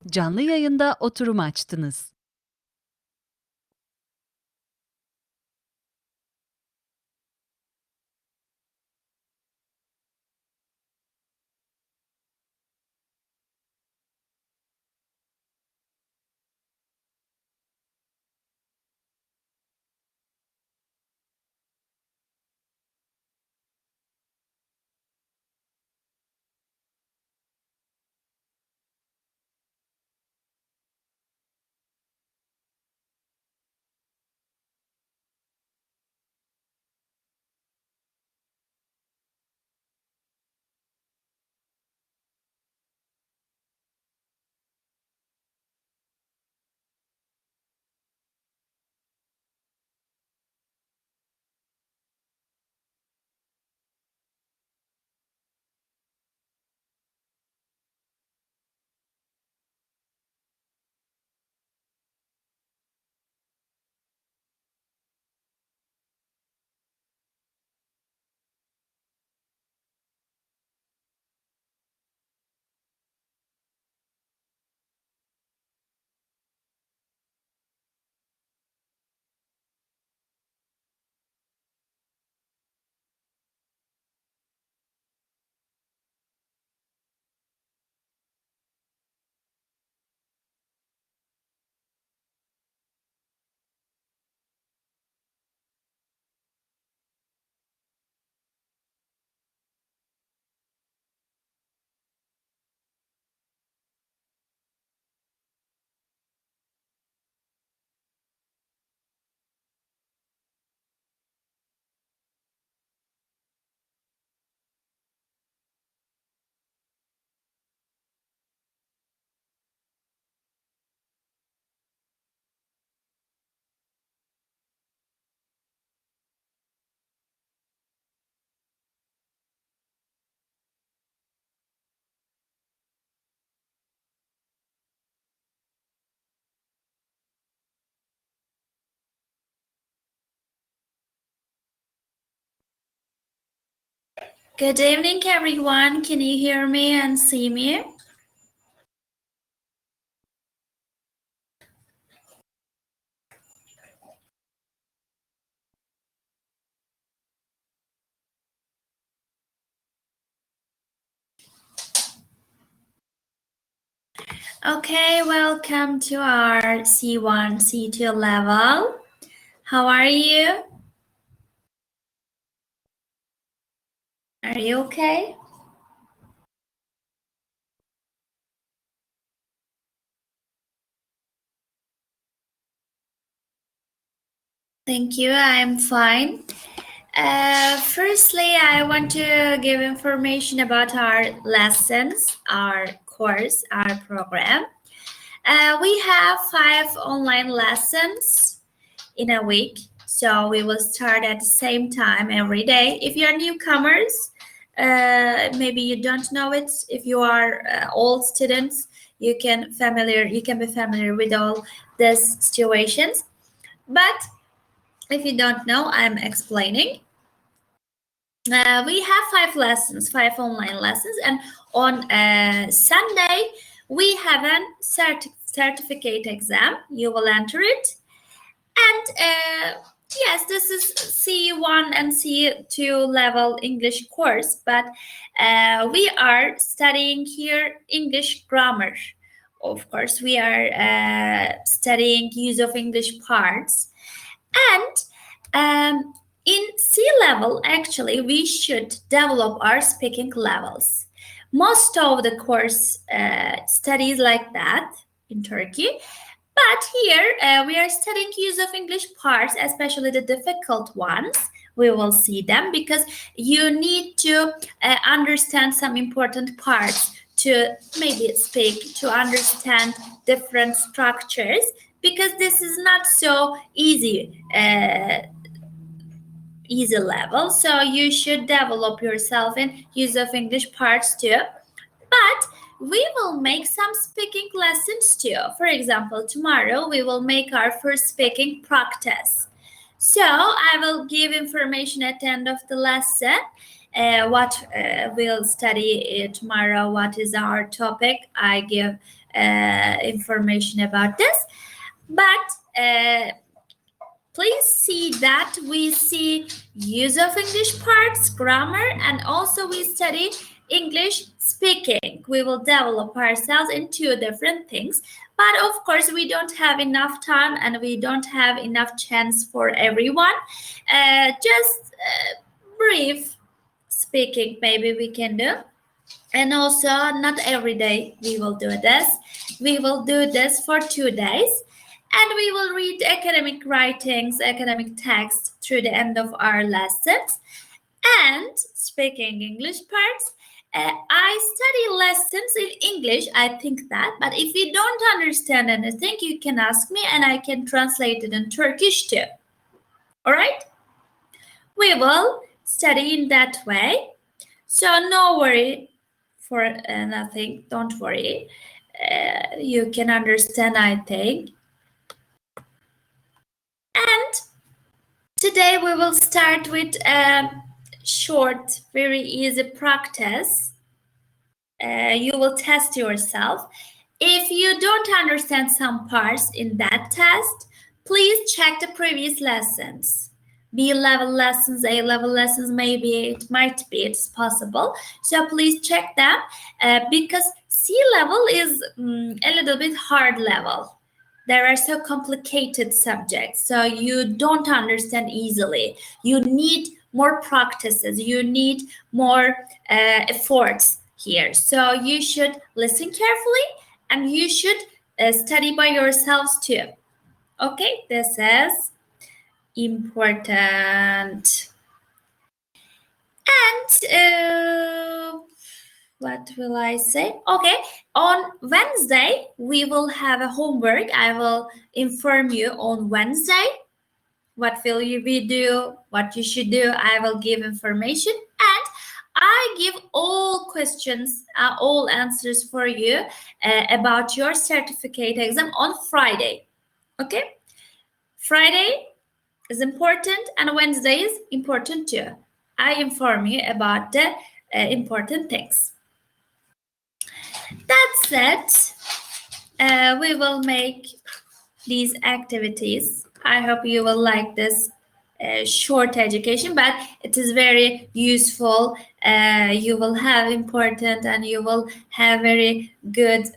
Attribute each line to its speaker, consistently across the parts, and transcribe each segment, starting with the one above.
Speaker 1: Canlı yayında oturum açtınız.
Speaker 2: Good evening, everyone. Can you hear me and see me? Okay, welcome to our C1, C2 level. How are you? Are you okay? Thank you, I'm fine. Firstly, I want to give information about our lessons, our course, our program. We have 5 online lessons in a week. So we will start at the same time every day. If you're newcomers, maybe you don't know it. If you are old students, you can be familiar with all these situations. But if you don't know, I'm explaining. We have 5 lessons, 5 online lessons, and on Sunday we have a certificate exam. You will enter it. And yes, this is C1 and C2 level English course, but we are studying here English grammar. Of course, we are studying use of English parts. And in C level, actually, we should develop our speaking levels. Most of the course studies like that in Turkey. But here we are studying use of English parts, especially the difficult ones. We will see them because you need to understand some important parts to maybe speak, to understand different structures, because this is not so easy level. So you should develop yourself in use of English parts too. But we will make some speaking lessons too. For example, tomorrow we will make our first speaking practice. So I will give information at the end of the lesson. What we'll study tomorrow, what is our topic. I give information about this. But please see that we see use of English parts, grammar, and also we study English speaking. We will develop ourselves in two different things. But of course, we don't have enough time and we don't have enough chance for everyone. Just brief speaking, maybe we can do. And also, not every day we will do this. We will do this for 2 days. And we will read academic writings, academic texts through the end of our lessons. And speaking English parts, I study lessons in English, I think that. But if you don't understand anything, you can ask me and I can translate it in Turkish too. All right? We will study in that way. So no worry for nothing. Don't worry. You can understand, I think. And today we will start with a short, very easy practice. You will test yourself. If you don't understand some parts in that test, please check the previous lessons. B-level lessons, A-level lessons, maybe it might be, it's possible. So please check them because C-level is a little bit hard level. There are so complicated subjects, so you don't understand easily. You need more practices, you need more efforts here. So you should listen carefully and you should study by yourselves too. Okay, this is important. And what will I say? Okay, on Wednesday, we will have a homework. I will inform you on Wednesday. What will you be do? What you should do? I will give information. And I give all questions, all answers for you about your certificate exam on Friday. Okay? Friday is important and Wednesday is important too. I inform you about the important things. That's it. We will make these activities. I hope you will like this short education, but it is very useful. You will have important and you will have very good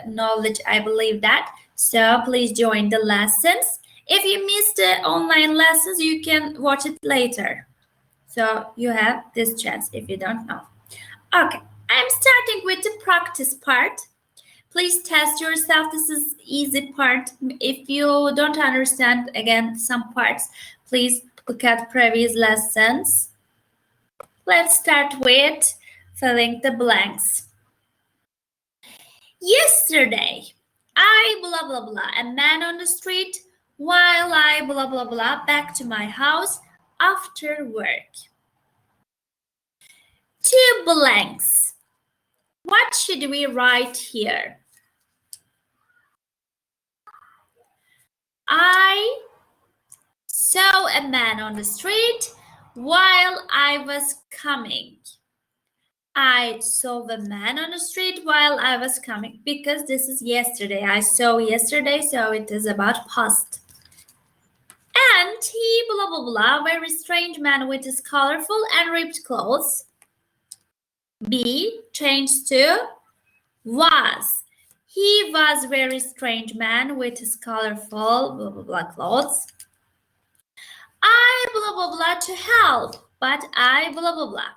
Speaker 2: knowledge, I believe that. So please join the lessons. If you missed the online lessons, you can watch it later. So you have this chance if you don't know. Okay, I'm starting with the practice part. Please test yourself. This is easy part. If you don't understand, again, some parts, please look at previous lessons. Let's start with filling the blanks. Yesterday, I blah blah blah, a man on the street, while I blah blah blah back to my house after work. 2 blanks. What should we write here? I saw a man on the street while I was coming. I saw the man on the street while I was coming because this is yesterday. I saw yesterday, so it is about past. And he blah blah blah, very strange man with his colorful and ripped clothes. B changed to was. He was very strange man with his colorful blah blah blah clothes. I blah blah blah to help, but I blah blah blah.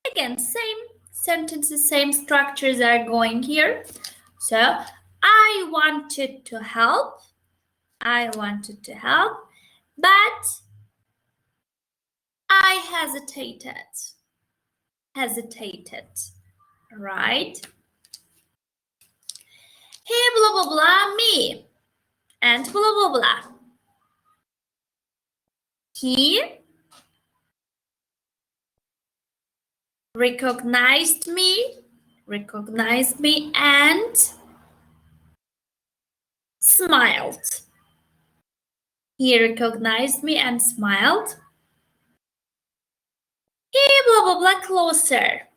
Speaker 2: Again, same sentences, same structures are going here. So I wanted to help. I wanted to help, but I hesitated. Hesitated, right? He blah blah blah me and blah blah blah. He recognized me and smiled. He recognized me and smiled. He blah blah blah closer.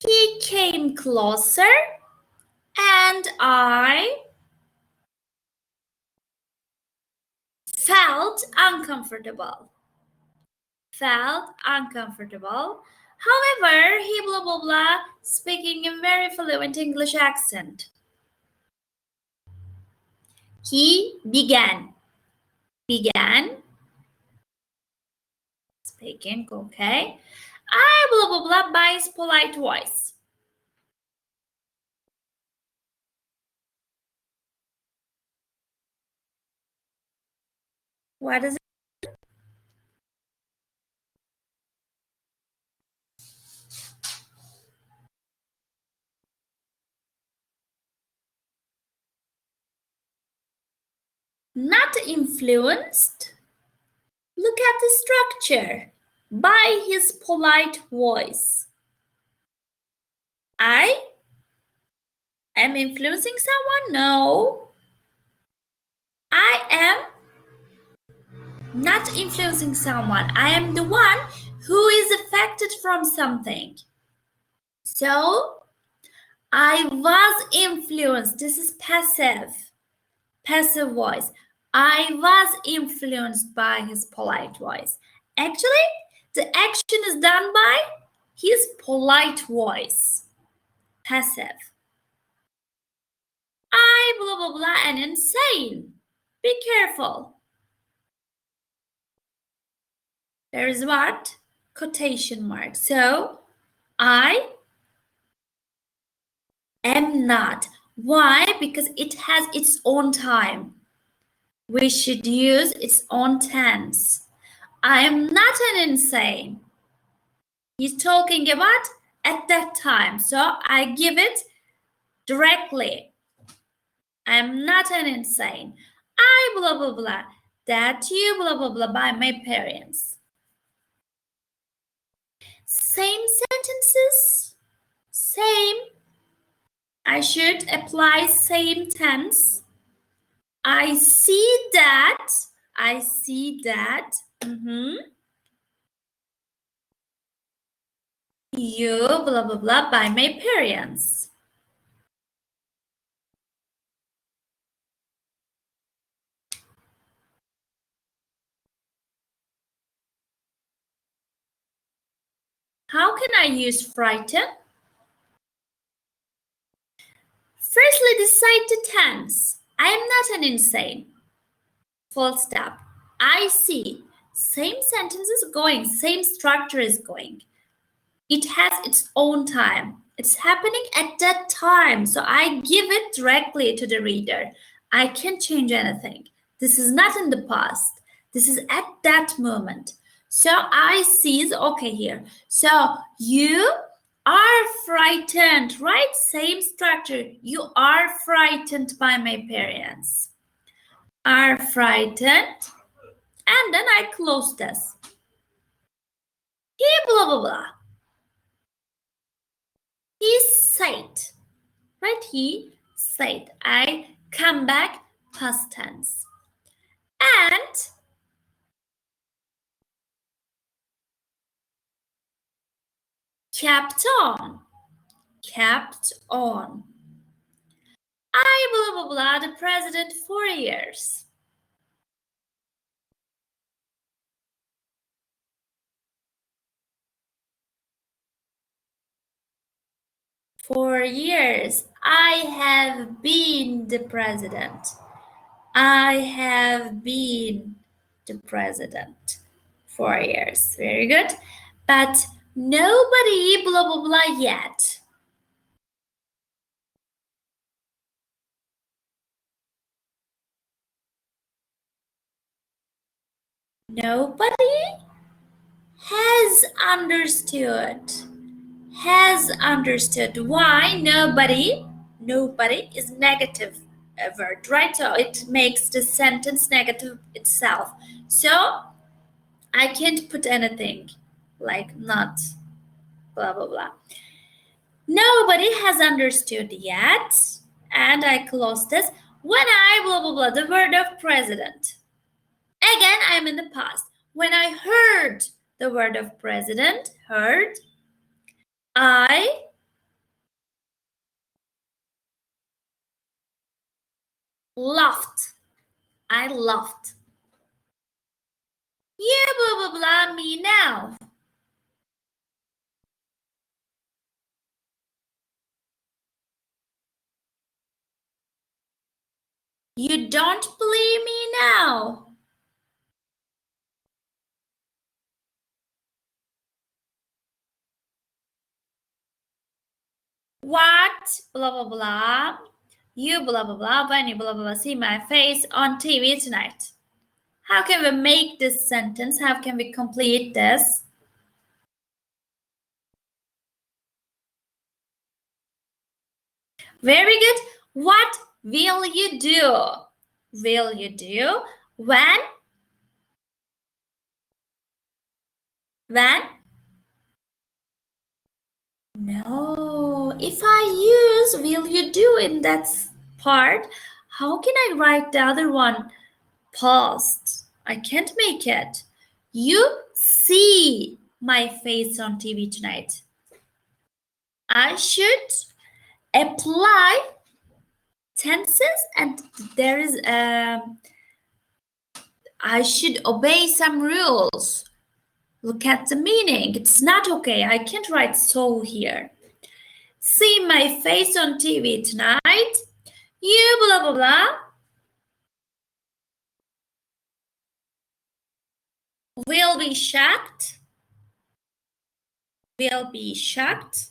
Speaker 2: He came closer and I felt uncomfortable. Felt uncomfortable. However, he blah blah blah speaking in very fluent English accent. He began speaking, okay. I blah blah blah by his polite voice. What is it? Not influenced. Look at the structure. By his polite voice. I am influencing someone? No. I am not influencing someone. I am the one who is affected from something. So, I was influenced. This is passive. Passive voice. I was influenced by his polite voice. Actually, the action is done by his polite voice. Passive. I blah blah blah and insane. Be careful. There is what? Quotation mark. So, I am not. Why? Because it has its own time. We should use its own tense. I am not an insane. He's talking about at that time. So I give it directly. I am not an insane. I blah blah blah. That you blah blah blah by my parents. Same sentences. Same. I should apply same tense. I see that. I see that. You blah blah blah by my parents. How can I use frighten? Firstly, decide the tense. I am not an insane. Full stop. I see. Same sentence is going, same structure is going. It has its own time. It's happening at that time. So I give it directly to the reader. I can't change anything. This is not in the past. This is at that moment. So I see is okay here. So you are frightened, right? Same structure. You are frightened by my parents. Are frightened. And then I close this. He blah blah blah. He said. Right? He said. I come back past tense. And kept on. Kept on. I blah blah blah the president 4 years. For years, I have been the president. I have been the president. 4 years. Very good. But nobody blah blah blah yet. Nobody has understood. Has understood. Why nobody? Nobody is negative word, right? So it makes the sentence negative itself. So I can't put anything like not blah blah blah. Nobody has understood yet. And I close this. When I blah blah blah the word of president. Again, I am in the past. When I heard the word of president, heard, I Laughed. I laughed. You blah blah blah me now. You don't believe me now. What? Blah blah blah. You blah blah blah. When you blah blah blah see my face on TV tonight. How can we make this sentence? How can we complete this? Very good. What will you do? Will you do when? When? No. If I use will you do in that part, how can I write the other one past? I can't make it. You see my face on TV tonight. I should apply tenses and there is I should obey some rules. Look at the meaning. It's not okay. I can't write so here. See my face on TV tonight. You blah blah blah. Will be shocked. Will be shocked.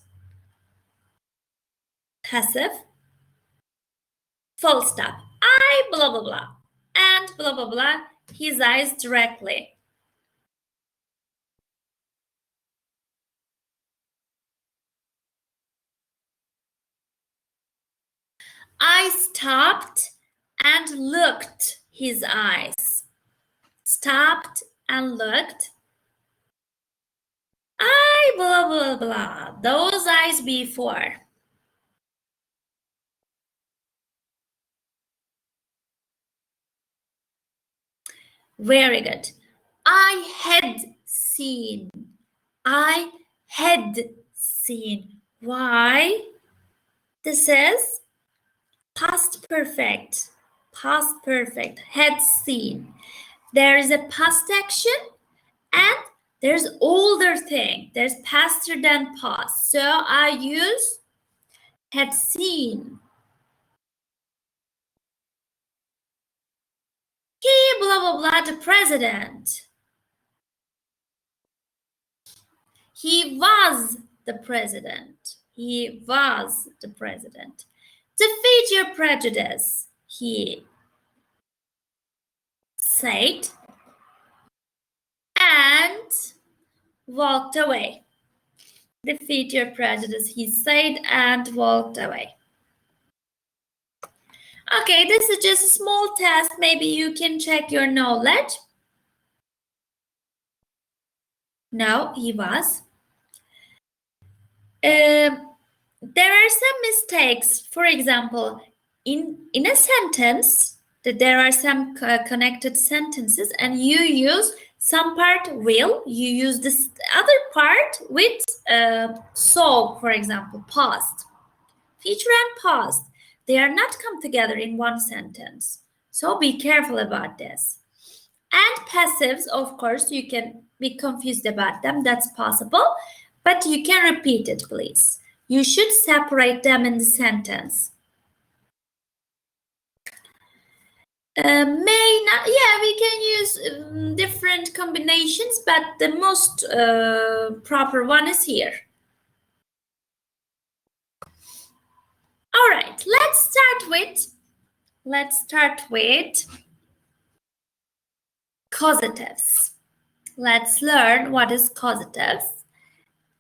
Speaker 2: Passive. Full stop. I blah blah blah. And blah blah blah. His eyes directly. I stopped and looked his eyes. Stopped and looked. I blah blah blah. Those eyes before. Very good. I had seen. I had seen. Why? This is past perfect. Past perfect. Had seen. There is a past action and there's older thing. There's faster than past. So I use had seen. He blah blah blah the president. He was the president. He was the president. Defeat your prejudice, he said and walked away. Defeat your prejudice, he said and walked away. Okay, this is just a small test. Maybe you can check your knowledge. No, he was. There are some mistakes. For example, in a sentence, that there are some connected sentences, and you use some part will, you use this other part with so, for example, past. Future and past, they are not come together in one sentence. So be careful about this. And passives, of course, you can be confused about them. That's possible. But you can repeat it, please. You should separate them in the sentence. May not, yeah, we can use different combinations, but the most proper one is here. All right, let's start with causatives. Let's learn what is causatives.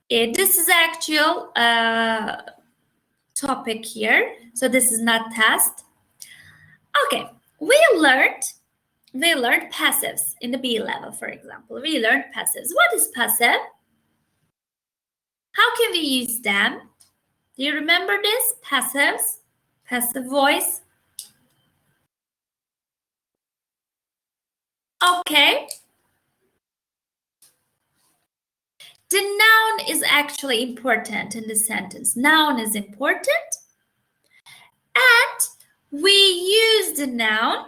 Speaker 2: This is actual topic here, so this is not test. Okay, we learned passives in the B level, for example. We learned passives. What is passive? How can we use them? Do you remember this? Passives, passive voice. Okay. The noun is actually important in the sentence. Noun is important. And we use the noun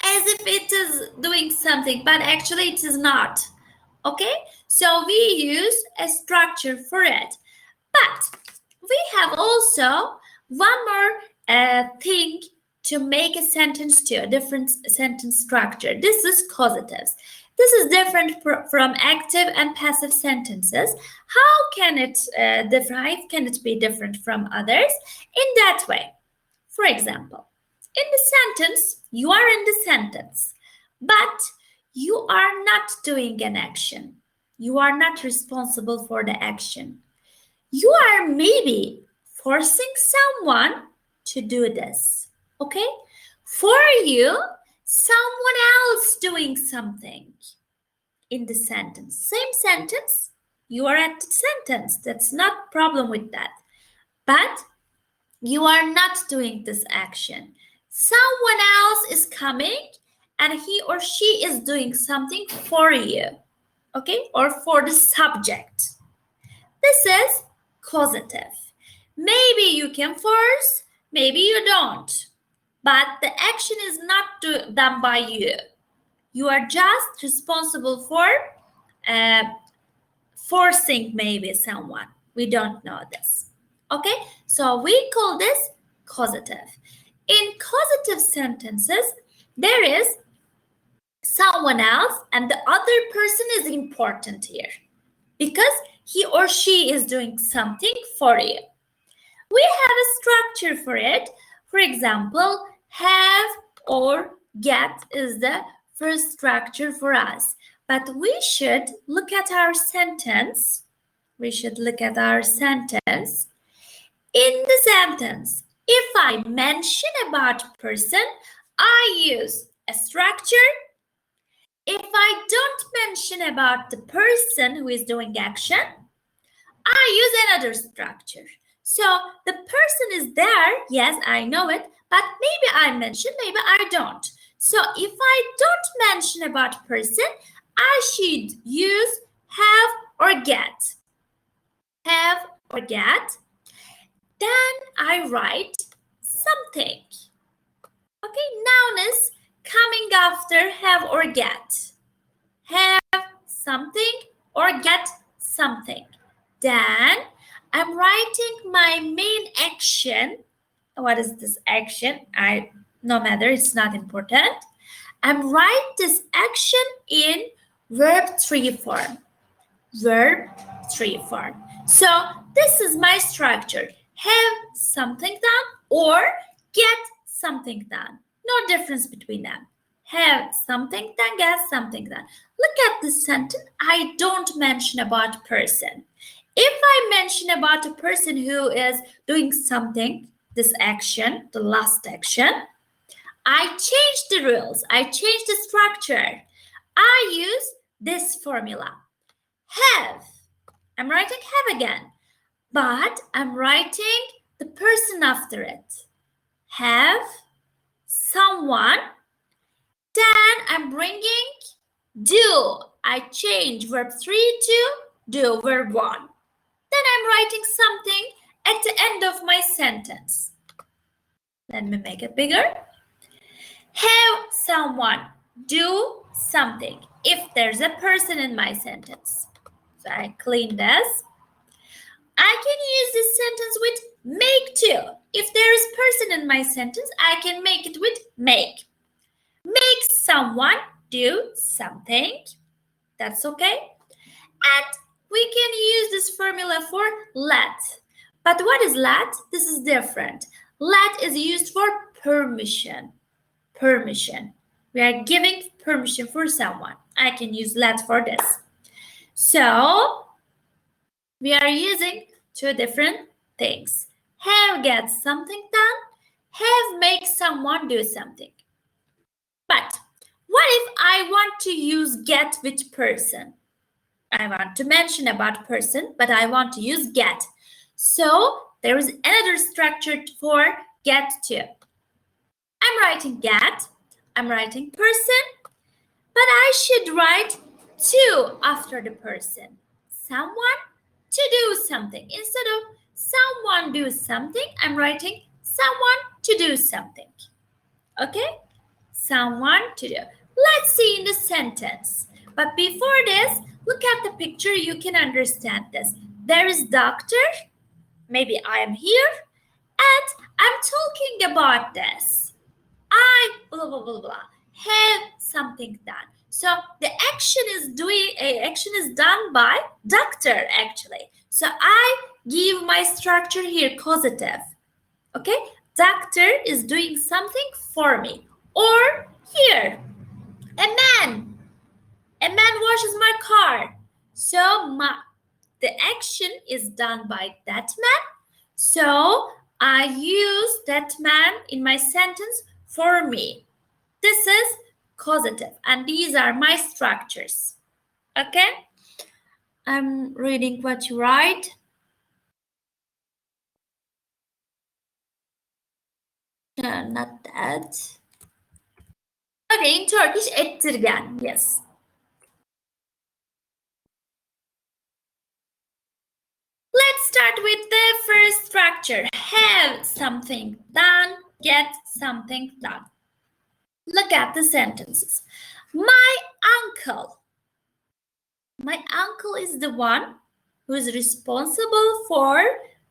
Speaker 2: as if it is doing something, but actually it is not. Okay, so we use a structure for it. But we have also one more thing to make a sentence to a different sentence structure. This is causatives. This is different from active and passive sentences. How can it be different from others? In that way. For example, in the sentence, you are in the sentence, but you are not doing an action. You are not responsible for the action. You are maybe forcing someone to do this. Okay? For you, someone else doing something in the sentence. Same sentence, you are at the sentence. That's not problem with that. But you are not doing this action. Someone else is coming and he or she is doing something for you, okay, or for the subject. This is causative. Maybe you can force, maybe you don't, but the action is not done by you. You are just responsible for uh, forcing maybe someone. We don't know this. Okay, so we call this causative. In causative sentences, there is someone else and the other person is important here because he or she is doing something for you. We have a structure for it. For example, have or get is the first structure for us. But we should look at our sentence. We should look at our sentence. In the sentence, if I mention about person, I use a structure. If I don't mention about the person who is doing action, I use another structure. So the person is there, yes, I know it, but maybe I mention, maybe I don't. So if I don't mention about person, I should use have or get. Have or get. Then I write something. Okay, noun is coming after have or get. Have something or get something. Then I'm writing my main action. What is this action? No matter, it's not important. I'm writing this action in verb 3 form. Verb 3 form. So this is my structure. Have something done or get something done. No difference between them. Have something done, get something done. Look at this sentence. I don't mention about person. If I mention about a person who is doing something, this action, the last action, I change the rules. I change the structure. I use this formula. Have. I'm writing have again, but I'm writing the person after it. Have someone. Then I'm bringing do. I change verb 3 to do verb 1. Then I'm writing something at the end of my sentence. Let me make it bigger. Have someone do something if there's a person in my sentence. So I clean this. I can use this sentence with make too. If there is person in my sentence, I can make it with make. Make someone do something. That's okay. And we can use this formula for let. But what is let? This is different. Let is used for permission. Permission. We are giving permission for someone. I can use let for this. So we are using two different things. Have get something done. Have make someone do something. But what if I want to use get with person? I want to mention about person, but I want to use get. So there is another structure for get too. I'm writing get, I'm writing person, but I should write to after the person. Someone to do something. Instead of someone do something, I'm writing Someone to do something. Okay? Someone to do. Let's see in the sentence. But before this, look at the picture. You can understand this. There is doctor. Maybe I am here. And I'm talking about this. I blah blah blah blah have something done. So the action is done by doctor actually. So I give my structure here causative. Okay, doctor is doing something for me. Or here, a man. A man washes my car. So the action is done by that man. So I use that man in my sentence for me. This is causative, and these are my structures. Okay? I'm reading what you write. Not that. Okay, in Turkish, ettirgen. Yes. Let's start with the first structure. Have something done, get something done. Look at the sentences. My uncle. My uncle is the one who is responsible for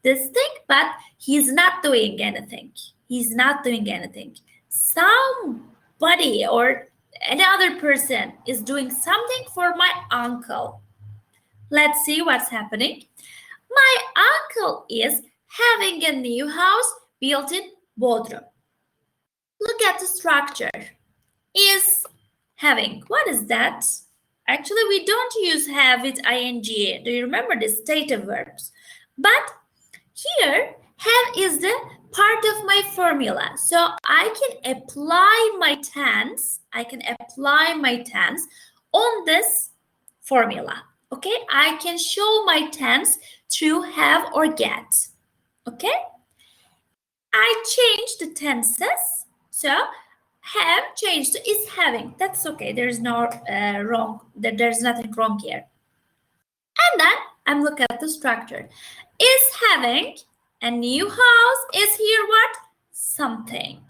Speaker 2: this thing, but he's not doing anything. He's not doing anything. Somebody or another person is doing something for my uncle. Let's see what's happening. My uncle is having a new house built in Bodrum. Look at the structure. Is having. What is that? Actually, we don't use have with ing. Do you remember the stative verbs? But here, have is the part of my formula. So I can apply my tense. I can apply my tense on this formula. Okay, I can show my tense through have or get. Okay, I changed the tenses. So have changed to is having. That's okay. There's no wrong. There's nothing wrong here. And then I'm looking at the structure. Is having a new house. Is here what? Something.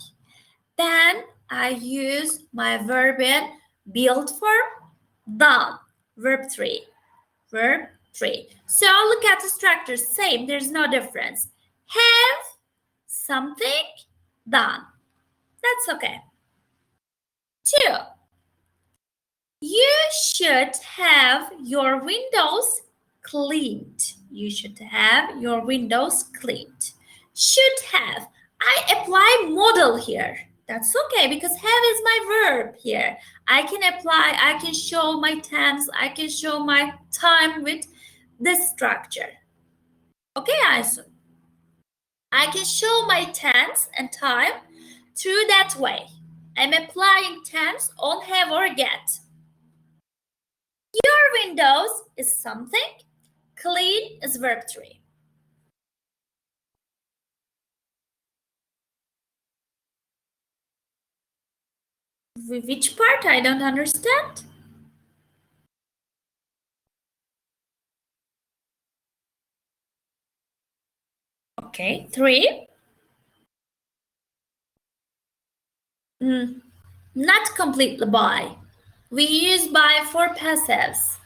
Speaker 2: Then I use my verb in build form. Done. Verb 3. Verb 3. So look at the structure. Same. There's no difference. Have something done. That's okay. 2. You should have your windows cleaned. You should have your windows cleaned. Should have. I apply modal here. That's okay because have is my verb here. I can apply, I can show my tense, I can show my time with this structure. Okay, Aysun? I can show my tense and time through that way. I'm applying tense on have or get. Your windows is something. Clean is verb 3. Which part? I don't understand. Okay, 3. Not completely by. We use by for passives.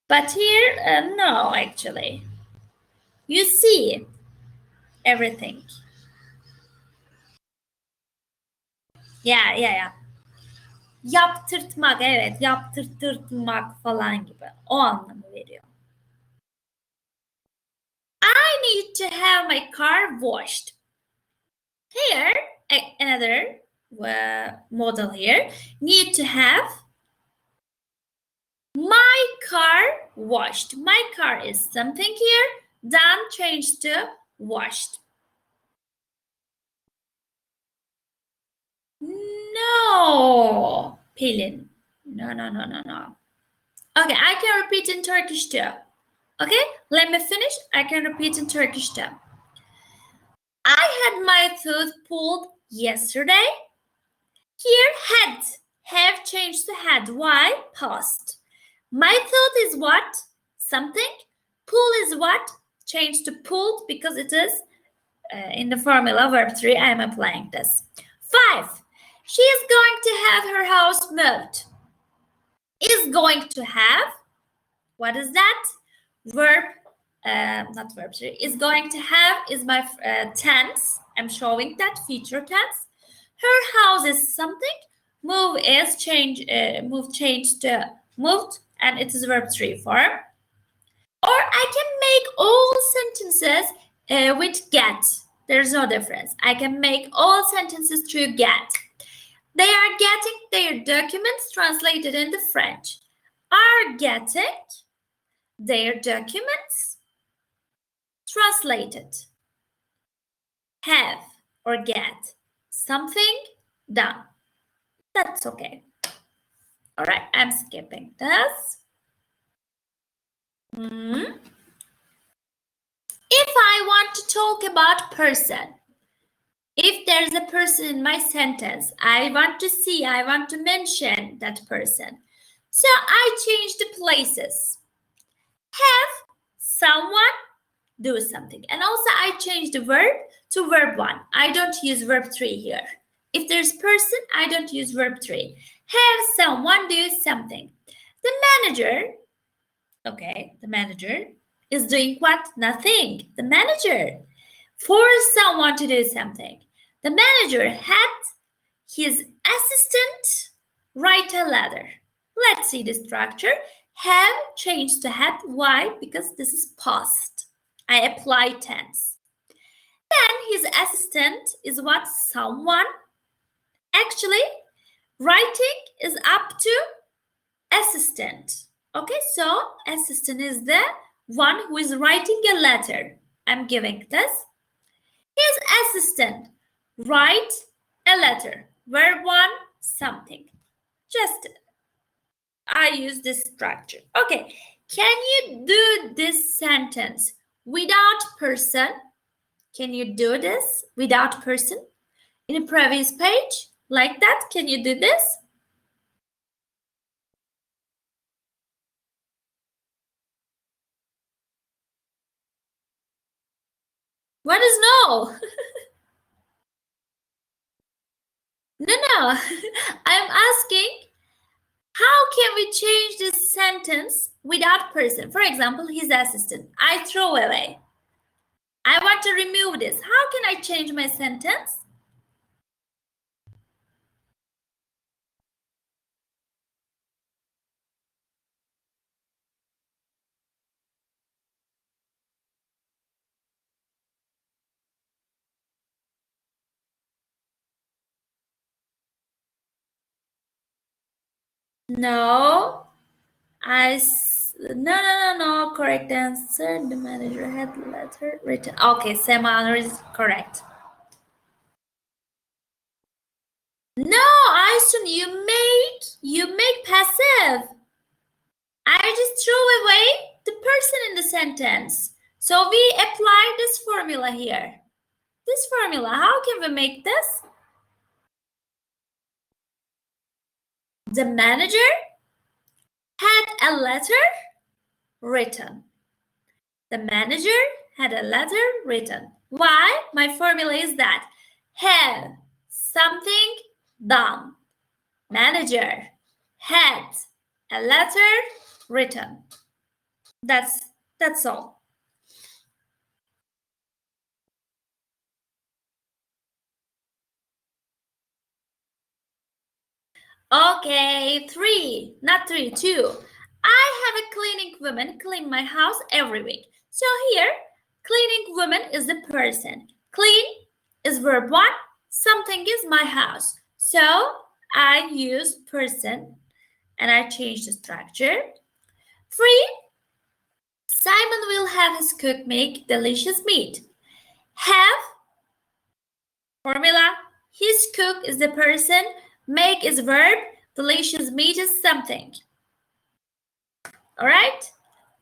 Speaker 2: But here, no, actually. You see everything. Yeah. Yaptırtmak, evet. Yaptırtmak falan gibi. O anlamı veriyor. I need to have my car washed. Here, another model here. Need to have my car washed. My car is something here. Done changed to washed. No, Pelin. No. Okay, I can repeat in Turkish too. Okay, let me finish. I can repeat in Turkish too. I had my tooth pulled yesterday. Here, had. Have changed to had. Why? Past. My tooth is what? Something. Pull is what? Changed to pulled because it is in the formula verb 3, I am applying this. 5. She is going to have her house moved. Is going to have, what is that? Verb, not verb 3. Is going to have is my tense. I'm showing that future tense. Her house is something. Move is change. Move changed to moved, and it is verb 3 form. Or I can make all sentences with get. There's no difference. I can make all sentences through get. They are getting their documents translated into French. Are getting their documents translated. Have or get something done. That's okay. All right, I'm skipping this. If I want to talk about person, if there's a person in my sentence, I want to mention that person. So I change the places. Have someone do something. And also I change the verb to verb 1. I don't use verb 3 here. If there's person, I don't use verb 3. Have someone do something. The manager, okay, the manager is doing what? Nothing. The manager forced someone to do something. The manager had his assistant write a letter. Let's see the structure. Have changed to had. Why? Because this is past. I apply tense. Then his assistant is what? Someone. Actually, writing is up to assistant. Okay, so assistant is the one who is writing a letter. I'm giving this. His assistant write a letter. Verb 1, something. Just I use this structure. Okay, can you do this sentence without person? Can you do this without person? In a previous page, like that, can you do this? What is no? No. I'm asking, how can we change this sentence without person? For example, his assistant. I throw away. I want to remove this. How can I change my sentence? No. No. Correct answer. The manager had the letter written. Okay, semi is correct. No, Aysun, you make passive. I just threw away the person in the sentence. So we apply this formula here. This formula, how can we make this? The manager had a letter written. The manager had a letter written. Why? My formula is that have something done. Manager had a letter written. That's all. Okay, 3, not 3, 2. I have a cleaning woman clean my house every week. So here, cleaning woman is the person. Clean is verb 1. Something is my house. So I use person and I change the structure. 3. Simon will have his cook make delicious meat. Have formula. His cook is the person. Make is verb. Delicious meat is something. All right?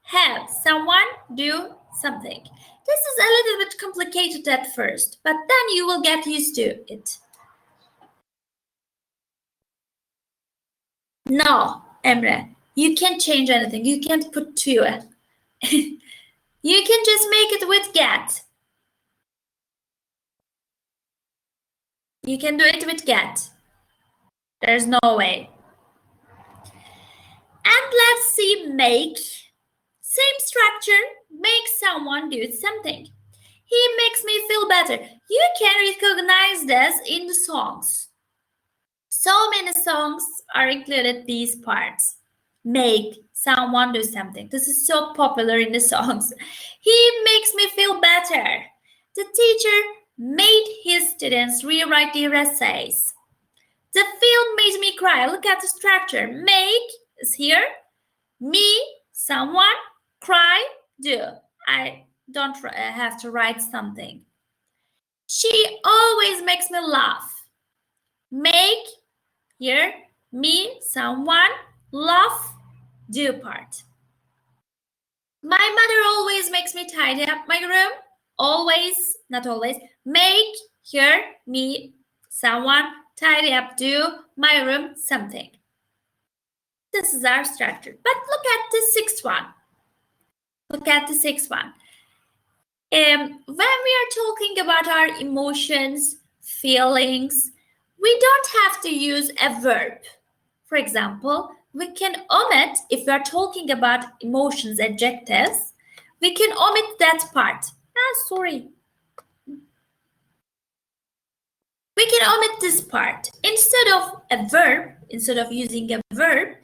Speaker 2: Have someone do something. This is a little bit complicated at first, but then you will get used to it. No, Emre, you can't change anything. You can't put to. You can just make it with get. You can do it with get. There's no way. And let's see make. Same structure, make someone do something. He makes me feel better. You can recognize this in the songs. So many songs are included these parts. Make someone do something. This is so popular in the songs. He makes me feel better. The teacher made his students rewrite their essays. The film made me cry. Look at the structure. Make is here. Me, someone, cry, do. I don't have to write something. She always makes me laugh. Make, here, me, someone, laugh, do part. My mother always makes me tidy up my room. Always, not always. Make, here, me, someone, tidy up, do, my room, something. This is our structure. But look at the sixth one. Look at the sixth one. When we are talking about our emotions, feelings, we don't have to use a verb. For example, we can omit, if we are talking about emotions, adjectives, we can omit that part. Sorry. We can omit this part. Instead of a verb, instead of using a verb,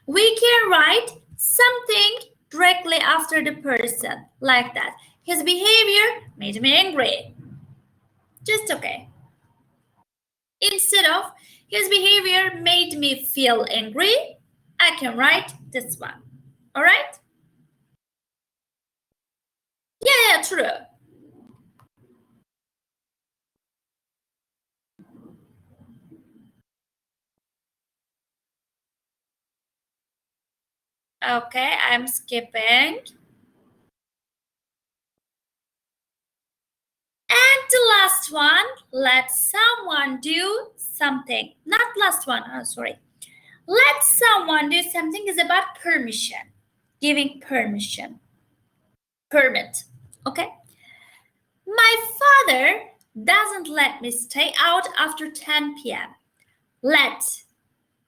Speaker 2: we can write something directly after the person, like that. His behavior made me angry. Just okay. Instead of his behavior made me feel angry, I can write this one. All right? Yeah, true. Okay, I'm skipping. And the last one, let someone do something. Not last one, sorry. Let someone do something is about permission. Giving permission. Permit. Okay? My father doesn't let me stay out after 10 p.m. Let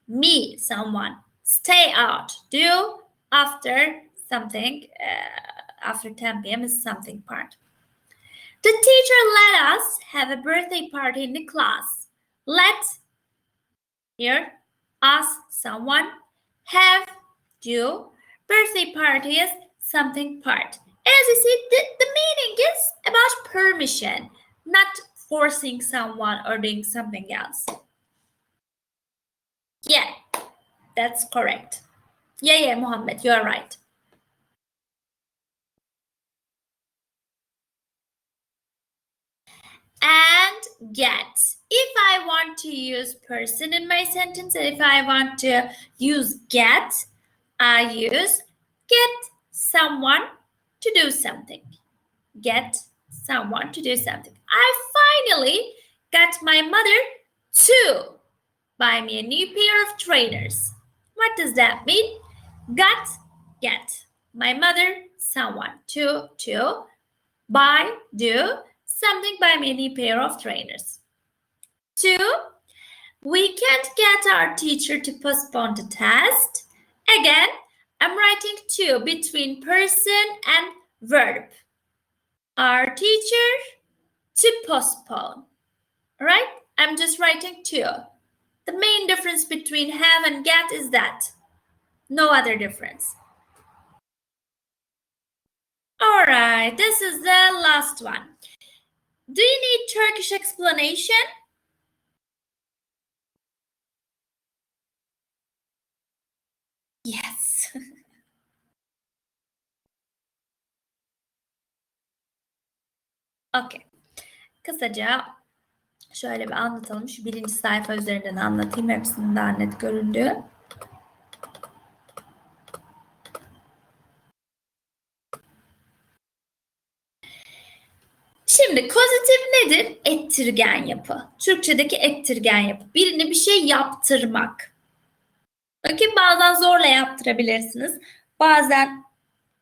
Speaker 2: me, someone, stay out. Do after something, after 10 p.m. is something part. The teacher let us have a birthday party in the class. Let, here, us, someone, have, do. Birthday party is something part. As you see, the meaning is about permission, not forcing someone or doing something else. Yeah, that's correct. Yeah, Mohammed, you are right. And get. If I want to use person in my sentence, if I want to use get, I use get someone to do something. Get someone to do something. I finally got my mother to buy me a new pair of trainers. What does that mean? Got, get. My mother, someone. To, buy, do, something, buy me a new pair of trainers. 2. We can't get our teacher to postpone the test. Again, I'm writing to between person and verb. Our teacher to postpone. All right? I'm just writing to. The main difference between have and get is that. No other difference. All right, this is the last one. Do you need Turkish explanation? Yes. Okay. Kısaca şöyle bir anlatalım. Şu birinci sayfa üzerinden anlatayım. Hepsinin daha net göründüğü. Şimdi kozitif nedir? Ettirgen yapı. Türkçedeki ettirgen yapı. Birine bir şey yaptırmak. Bakın bazen zorla yaptırabilirsiniz. Bazen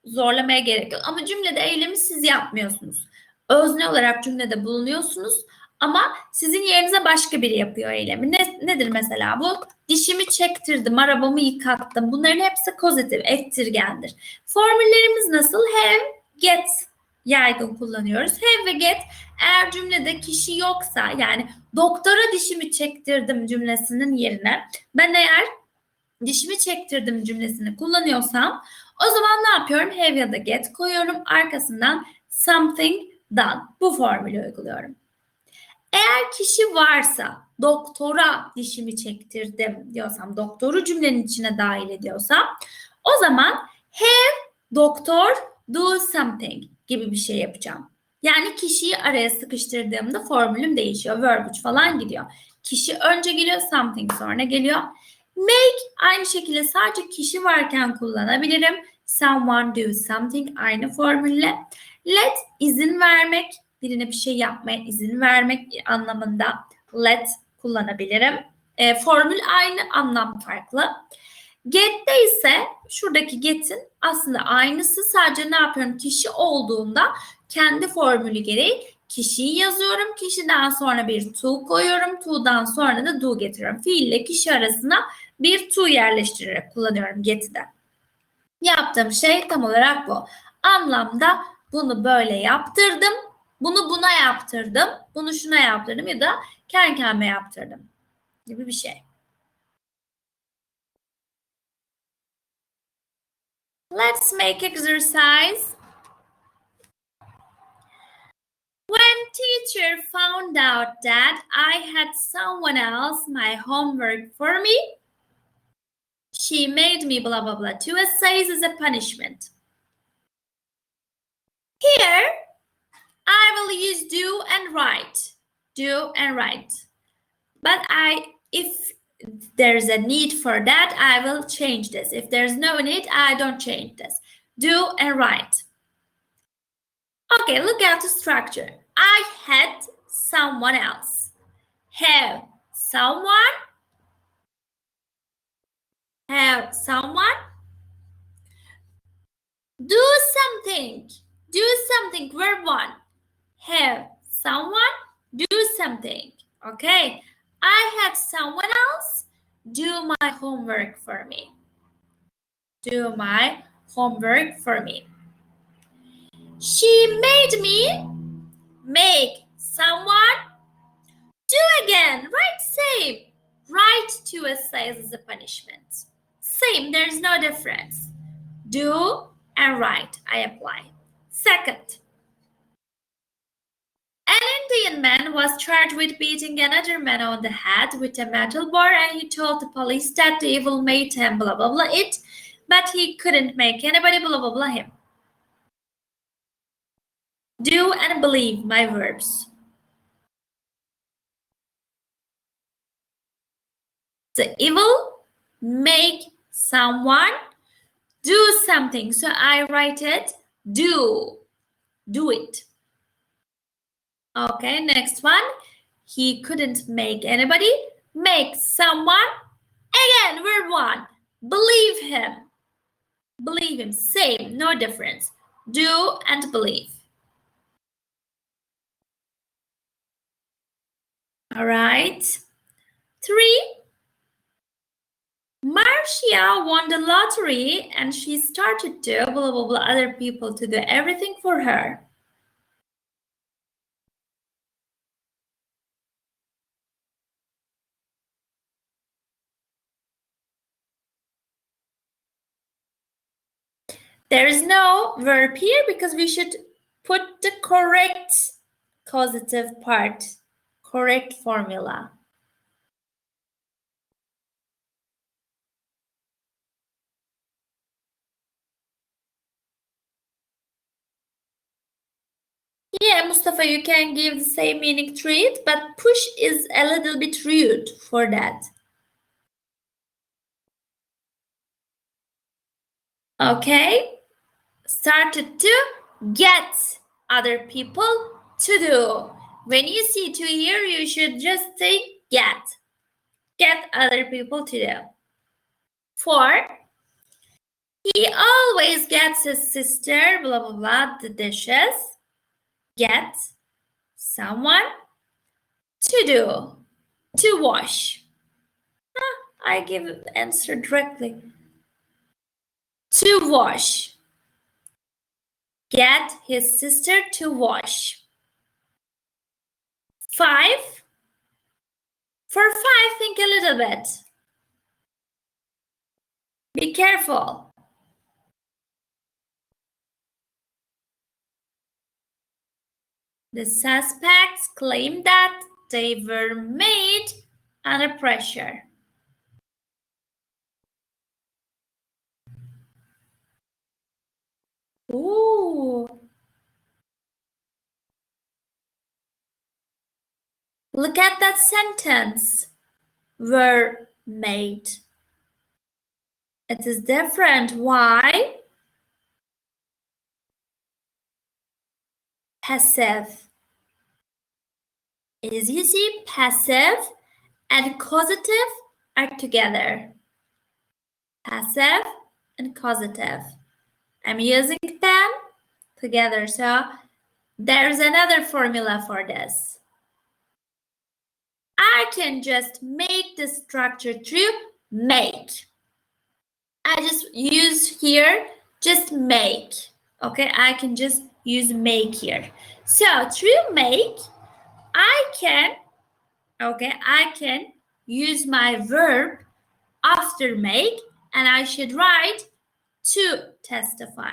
Speaker 2: zorlamaya gerek yok. Ama cümlede eylemi siz yapmıyorsunuz. Özne olarak cümlede bulunuyorsunuz Ama sizin yerinize başka biri yapıyor eylemi. Nedir mesela bu? Dişimi çektirdim, arabamı yıkattım. Bunların hepsi causative, ettirgendir. Formüllerimiz nasıl? Have, get yaygın kullanıyoruz. Have ve get eğer cümlede kişi yoksa, yani doktora dişimi çektirdim cümlesinin yerine ben eğer dişimi çektirdim cümlesini kullanıyorsam o zaman ne yapıyorum? Have ya da get koyuyorum. Arkasından something done. Bu formülü uyguluyorum. Eğer kişi varsa doktora dişimi çektirdim diyorsam, doktoru cümlenin içine dahil ediyorsam o zaman have doktor do something gibi bir şey yapacağım. Yani kişiyi araya sıkıştırdığımda formülüm değişiyor. Verb 3 falan gidiyor. Kişi önce geliyor, something sonra geliyor. Make aynı şekilde sadece kişi varken kullanabilirim. Someone do something aynı formülle. Let izin vermek, birine bir şey yapmaya izin vermek anlamında let kullanabilirim. Formül aynı, anlam farklı. Get'te ise şuradaki get'in aslında aynısı, sadece ne yapıyorum? Kişi olduğunda kendi formülü gereği kişiyi yazıyorum. Kişiden sonra bir to koyuyorum. To'dan sonra da do getiriyorum. Fiille kişi arasına bir to yerleştirerek kullanıyorum get'i de. Yaptığım şey tam olarak bu. Anlamda bunu böyle yaptırdım, bunu buna yaptırdım, bunu şuna yaptırdım ya da kendi kendime yaptırdım gibi bir şey. Let's make exercise. When teacher found out that I had someone else my homework for me, she made me blah blah blah 2 essays as a punishment. Here, I will use do and write. Do and write. But if there's a need for that, I will change this. If there's no need, I don't change this. Do and write. Okay, look at the structure. I had someone else. Have someone. Have someone. Do something. Do something. Verb 1. Have someone. Do something. Okay. I had someone else do my homework for me. Do my homework for me. She made me make someone do again. Right, same. Write 2 essays as a punishment. Same, there's no difference. Do and write, I apply. Second, an Indian man was charged with beating another man on the head with a metal bar, and he told the police that the evil made him blah blah blah it, but he couldn't make anybody blah blah blah him. Do and believe, my verbs. The evil make someone do something. So I write it do. Do it. Okay, next one. He couldn't make anybody. Make someone. Again, verb 1. Believe him. Believe him. Same, no difference. Do and believe. All right. 3. Marcia won the lottery and she started to blah blah blah other people to do everything for her. There is no verb here because we should put the correct causative part, correct formula. Yeah, Mustafa, you can give the same meaning to it, but push is a little bit rude for that. Okay, started to get other people to do. When you see to here, you should just say get. Get other people to do. 4. He always gets his sister, blah, blah, blah, the dishes. Get someone To do. To wash. I give the answer directly. To wash. Get his sister to wash. 5. For 5, think a little bit. Be careful. The suspects claim that they were made under pressure. Ooh. Look at that sentence. Were made. It is different. Why? Passive. As you see, passive and causative are together. Passive and causative. I'm using them together. So there's another formula for this. I can just make the structure through make. I just use here just make. Okay, I can just use make here. So through make, I can use my verb after make, and I should write to testify.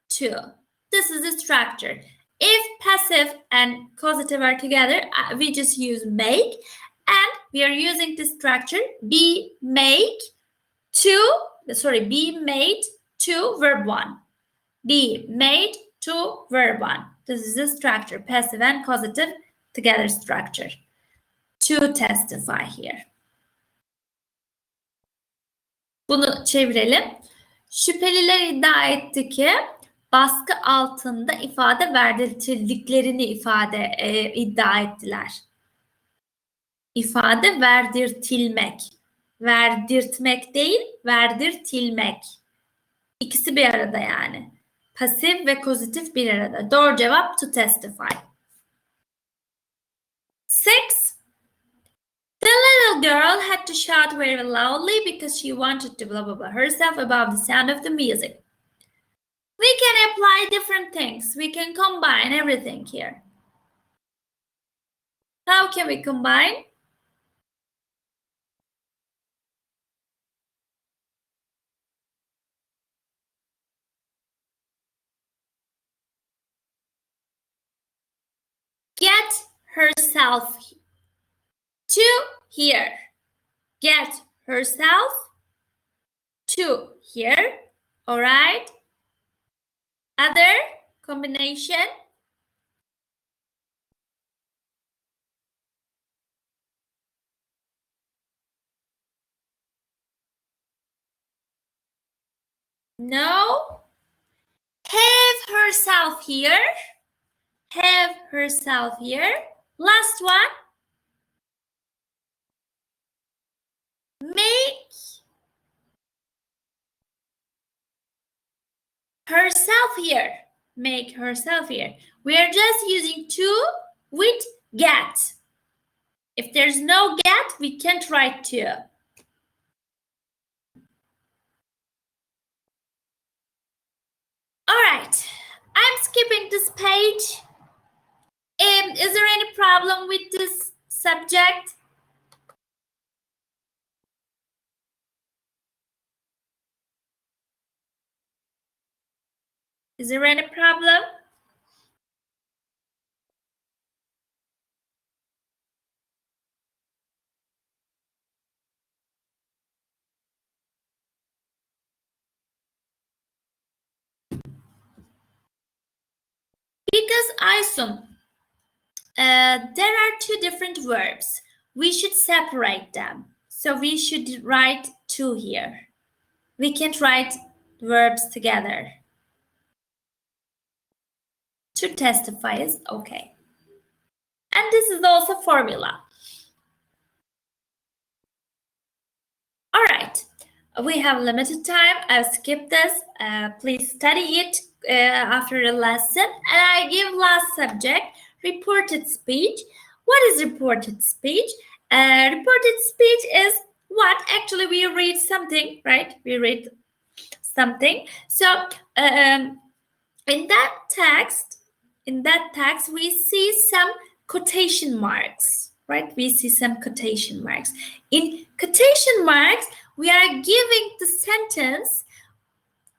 Speaker 2: To. This is the structure. If passive and causative are together, we just use make, and we are using the structure be made to verb 1. Be made to verb 1. This is the structure, passive and causative together structure. To testify here. Bunu çevirelim. Şüpheliler iddia etti ki baskı altında ifade verdirtildiklerini iddia ettiler. İfade verdirtilmek. Verdirtmek değil, verdirtilmek. İkisi bir arada yani. Pasif ve kozitif bir arada. Doğru cevap to testify. 6. The little girl had to shout very loudly because she wanted to blah blah blah herself above the sound of the music. We can apply different things. We can combine everything here. How can we combine? Get herself to here. Get herself to here. All right. Other combination. No. Have herself here. Have herself here. Last one. Make herself here. Make herself here. We are just using to with get. If there's no get, we can't write to. All right, I'm skipping this page. Is there any problem with this subject? Is there any problem? Because Aysun, there are two different verbs. We should separate them. So we should write to here. We can't write verbs together. To testify is okay. And this is also formula. All right, we have limited time. I'll skip this. Please study it after the lesson. And I give last subject, reported speech. What is reported speech? Reported speech is what actually we read something, right? We read something. So in that text, we see some quotation marks, right? We see some quotation marks. In quotation marks, we are giving the sentence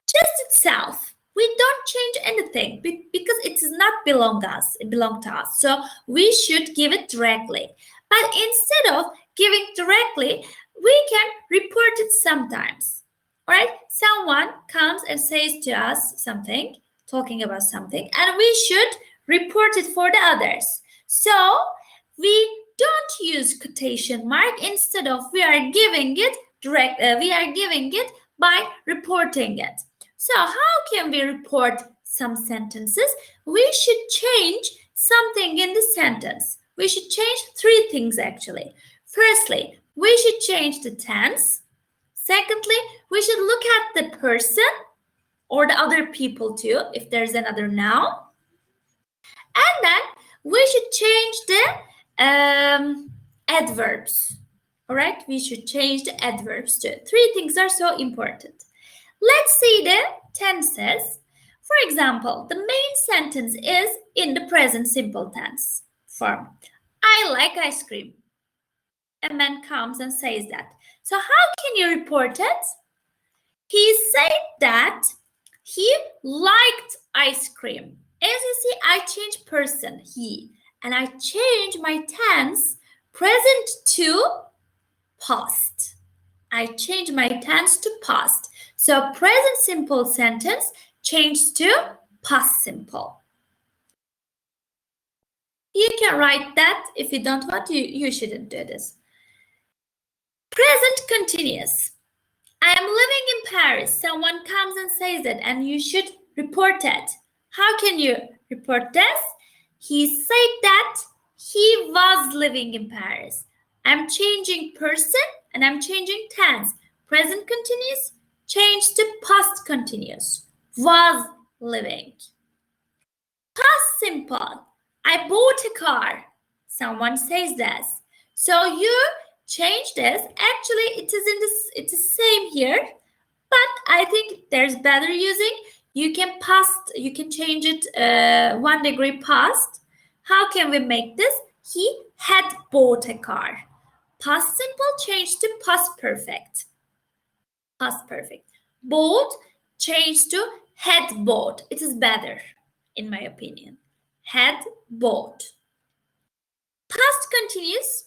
Speaker 2: just itself. We don't change anything because it does not belong us. It belongs to us. So we should give it directly. But instead of giving directly, we can report it sometimes. All right? Someone comes and says to us something, talking about something, and we should report it for the others. So we don't use quotation mark. Instead of we are giving it direct. We are giving it by reporting it. So how can we report some sentences? We should change something in the sentence. We should change three things actually. Firstly, we should change the tense. Secondly, we should look at the person or the other people too, if there's another noun. And then we should change the adverbs. All right, we should change the adverbs too. Three things are so important. Let's see the tenses. For example, the main sentence is in the present simple tense form. I like ice cream. A man comes and says that. So how can you report it? He said that he liked ice cream. As you see, I change person, he, and I change my tense present to past. I change my tense to past. So present simple sentence changed to past simple. You can write that. If you don't want, you shouldn't do this. Present continuous. I am living in Paris. Someone comes and says it, and you should report it. How can you report this? He said that he was living in Paris. I'm changing person and I'm changing tense. Present continuous, change to past continuous. Was living. Past simple. I bought a car. Someone says this. So you change this. Actually, it's the same here, but I think there's better using. You can change it 1 degree past. How can we make this? He had bought a car. Past simple changed to past perfect. Past perfect. Bought changed to had bought. It is better, in my opinion. Had bought. Past continuous.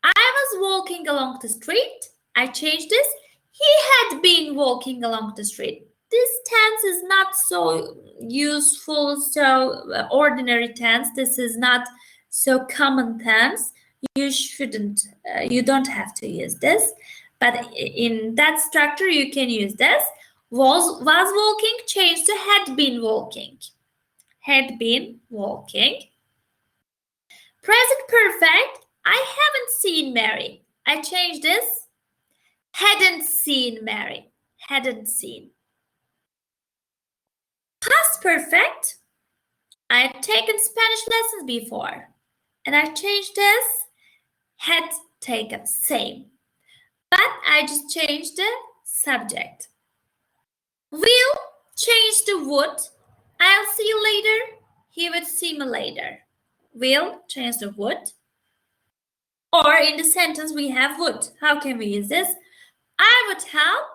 Speaker 2: I was walking along the street. I changed this. He had been walking along the street. This tense is not so useful, so ordinary tense. This is not so common tense. You don't have to use this. But in that structure, you can use this. Was walking changed to had been walking. Had been walking. Present perfect. I haven't seen Mary. I changed this. Hadn't seen Mary. Hadn't seen. Past perfect. I had taken Spanish lessons before. And I changed this. Had taken. Same. But I just changed the subject. Will change to would. I'll see you later. He would see me later. Will change to would. Or in the sentence we have would. How can we use this? I would help.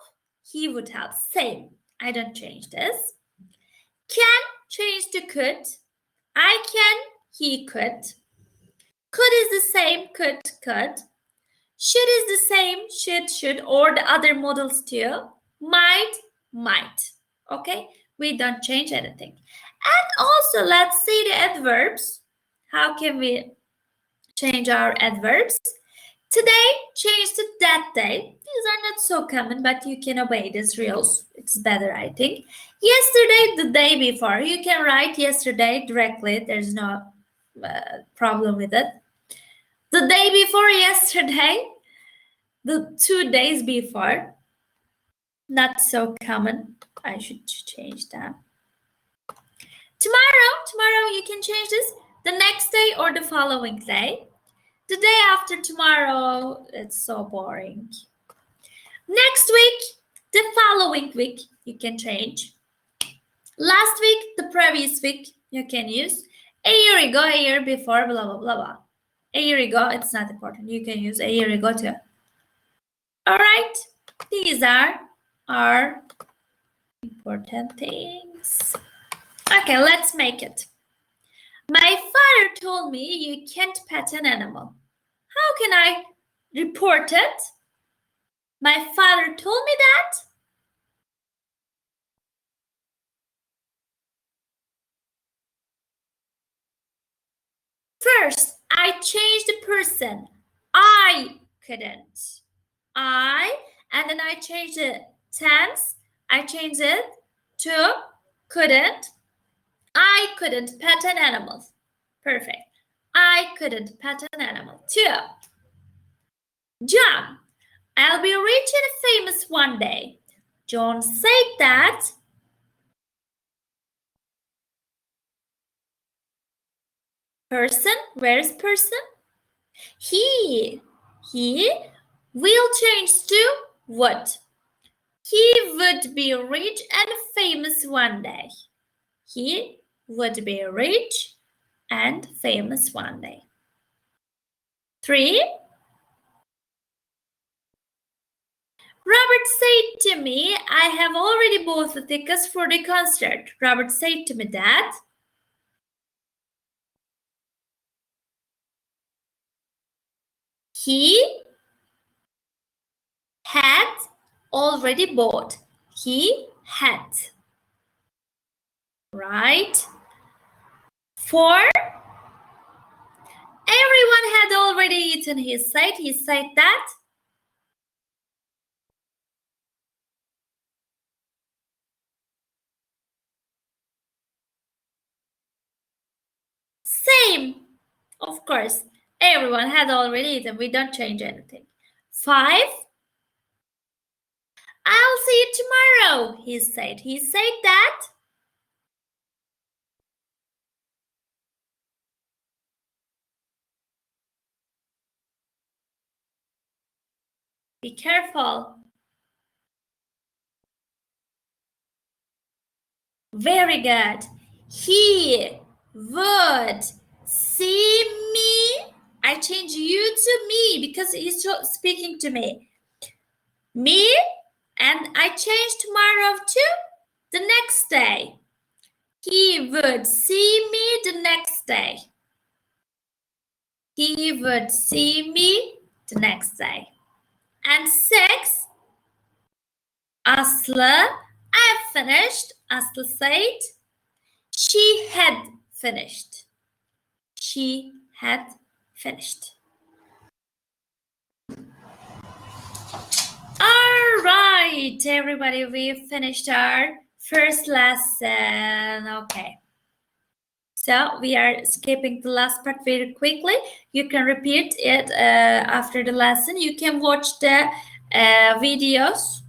Speaker 2: He would help. Same. I don't change this. Can change to could. I can. He could. Could is the same. Could. Should is the same. Should. Or the other models too. Might. Okay. We don't change anything. And also let's see the adverbs. How can we change our adverbs? Today changed to that day. These are not so common, but you can obey these rules. It's better, I think. Yesterday, the day before. You can write yesterday directly. There's no problem with it. The day before yesterday. The 2 days before. Not so common. I should change that. Tomorrow you can change this. The next day or the following day. The day after tomorrow, it's so boring. Next week, the following week, you can change. Last week, the previous week, you can use. A year ago, a year before, blah, blah, blah, blah. A year ago, it's not important. You can use a year ago too. All right, these are our important things. Okay, let's make it. My father told me you can't pet an animal. How can I report it? My father told me that. First, I changed the person. I couldn't. And then I changed the tense. I changed it to couldn't. I couldn't pet an animal. Perfect. I couldn't pet an animal. 2. John, I'll be rich and famous one day. John said that. Person, where is person? He will change to would. He would be rich and famous one day. He would be rich and famous one day. 3. Robert said to me, I have already bought the tickets for the concert. Robert said to me that. He had already bought. He had. Right? 4. Everyone had already eaten, he said. He said that. Same. Of course. Everyone had already eaten. We don't change anything. 5. I'll see you tomorrow, he said. He said that. Be careful. Very good. He would see me. I change you to me because he's speaking to me. Me, and I change tomorrow to the next day. He would see me the next day. He would see me the next day. And 6, Aslı, I finished. Aslı said, she had finished. She had finished. All right, everybody, we finished our first lesson. Okay. So we are skipping the last part very quickly. You can repeat it after the lesson. You can watch the videos.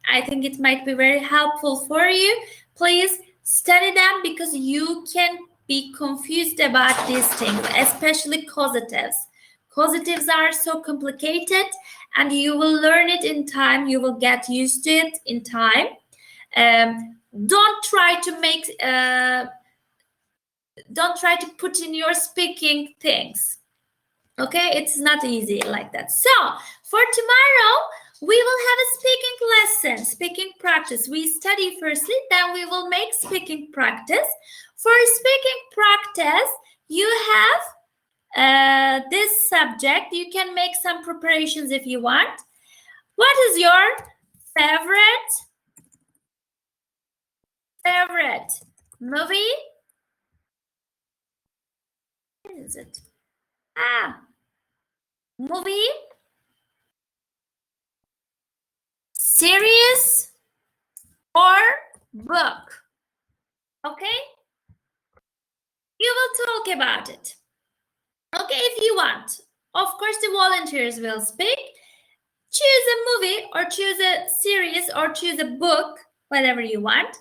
Speaker 2: I think it might be very helpful for you. Please study them because you can be confused about these things, especially causatives. Causatives are so complicated and you will learn it in time. You will get used to it in time. Don't try to put in your speaking things. Okay, it's not easy like that. So for tomorrow, we will have a speaking lesson, speaking practice. We study firstly, then we will make speaking practice. For speaking practice, you have this subject. You can make some preparations if you want. What is your favorite movie? What is it? Movie, series, or book? Okay? You will talk about it. Okay, if you want. Of course, the volunteers will speak. Choose a movie or choose a series or choose a book, whatever you want.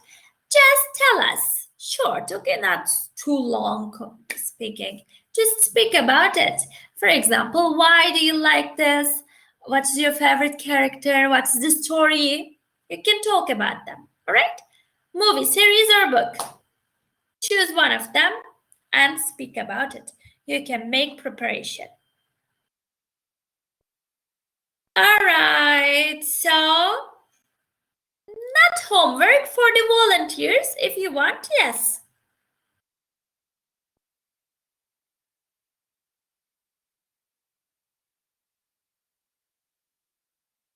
Speaker 2: Just tell us. Short, okay? Not too long speaking. Just speak about it. For example, why do you like this? What's your favorite character? What's the story? You can talk about them. All right? Movie, series, or book. Choose one of them and speak about it. You can make preparation. All right, so not homework for the volunteers. If you want, yes.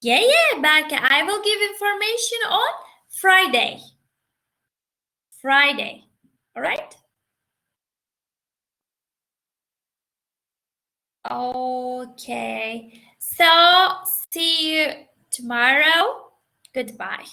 Speaker 2: Yeah, Becca, I will give information on Friday. Friday, all right? Okay, so see you tomorrow. Goodbye.